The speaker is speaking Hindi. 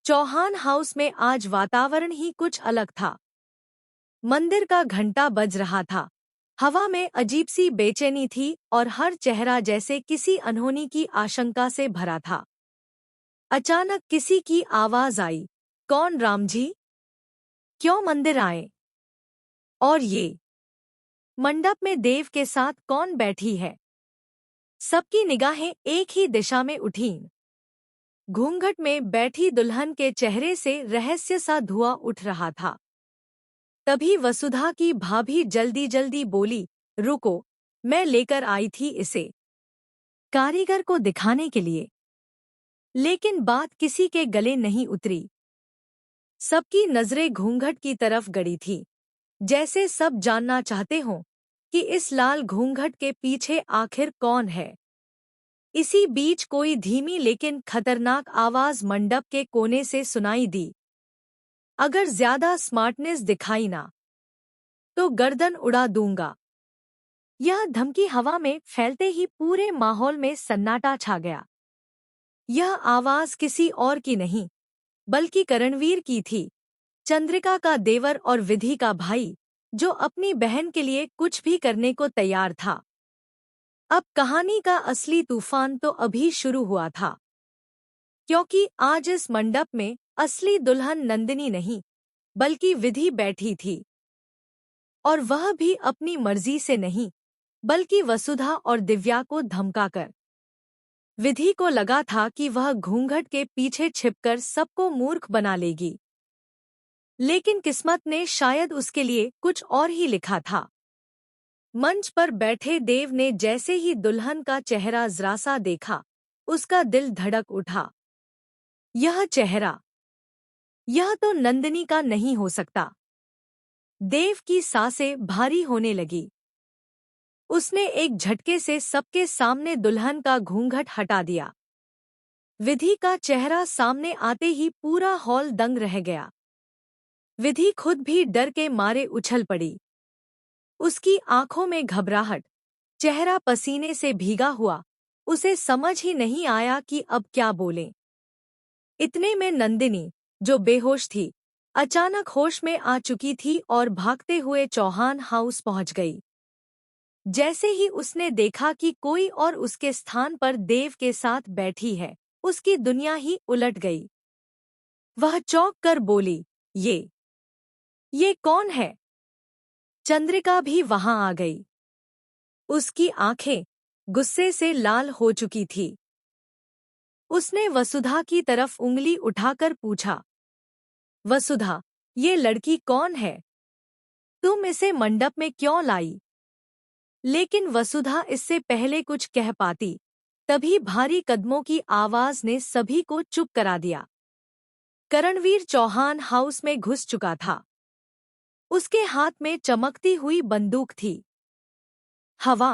चौहान हाउस में आज वातावरण ही कुछ अलग था। मंदिर का घंटा बज रहा था। हवा में अजीब सी बेचैनी थी और हर चेहरा जैसे किसी अनहोनी की आशंका से भरा था। अचानक किसी की आवाज आई, कौन रामजी? क्यों मंदिर आए? और ये मंडप में देव के साथ कौन बैठी है? सबकी निगाहें एक ही दिशा में उठीं। घूंघट में बैठी दुल्हन के चेहरे से रहस्य सा धुआं उठ रहा था। तभी वसुधा की भाभी जल्दी जल्दी बोली, रुको, मैं लेकर आई थी इसे कारीगर को दिखाने के लिए। लेकिन बात किसी के गले नहीं उतरी। सबकी नजरें घूंघट की तरफ गड़ी थी, जैसे सब जानना चाहते हों कि इस लाल घूंघट के पीछे आखिर कौन है। इसी बीच कोई धीमी लेकिन खतरनाक आवाज मंडप के कोने से सुनाई दी, अगर ज्यादा स्मार्टनेस दिखाई ना तो गर्दन उड़ा दूंगा। यह धमकी हवा में फैलते ही पूरे माहौल में सन्नाटा छा गया। यह आवाज किसी और की नहीं, बल्कि करणवीर की थी, चंद्रिका का देवर और विधि का भाई, जो अपनी बहन के लिए कुछ भी करने को तैयार था। अब कहानी का असली तूफान तो अभी शुरू हुआ था, क्योंकि आज इस मंडप में असली दुल्हन नंदिनी नहीं, बल्कि विधि बैठी थी। और वह भी अपनी मर्जी से नहीं, बल्कि वसुधा और दिव्या को धमकाकर। विधि को लगा था कि वह घूंघट के पीछे छिपकर सबको मूर्ख बना लेगी, लेकिन किस्मत ने शायद उसके लिए कुछ और ही लिखा था। मंच पर बैठे देव ने जैसे ही दुल्हन का चेहरा जरा सा देखा, उसका दिल धड़क उठा। यह चेहरा, यह तो नंदिनी का नहीं हो सकता। देव की सांसें भारी होने लगी। उसने एक झटके से सबके सामने दुल्हन का घूंघट हटा दिया। विधि का चेहरा सामने आते ही पूरा हॉल दंग रह गया। विधि खुद भी डर के मारे उछल पड़ी। उसकी आंखों में घबराहट, चेहरा पसीने से भीगा हुआ, उसे समझ ही नहीं आया कि अब क्या बोलें। इतने में नंदिनी, जो बेहोश थी, अचानक होश में आ चुकी थी और भागते हुए चौहान हाउस पहुंच गई। जैसे ही उसने देखा कि कोई और उसके स्थान पर देव के साथ बैठी है, उसकी दुनिया ही उलट गई। वह चौंक कर बोली, ये कौन है? चंद्रिका भी वहां आ गई। उसकी आंखें गुस्से से लाल हो चुकी थी। उसने वसुधा की तरफ उंगली उठाकर पूछा, वसुधा, ये लड़की कौन है? तुम इसे मंडप में क्यों लाई? लेकिन वसुधा इससे पहले कुछ कह पाती, तभी भारी कदमों की आवाज ने सभी को चुप करा दिया। करणवीर चौहान हाउस में घुस चुका था। उसके हाथ में चमकती हुई बंदूक थी। हवा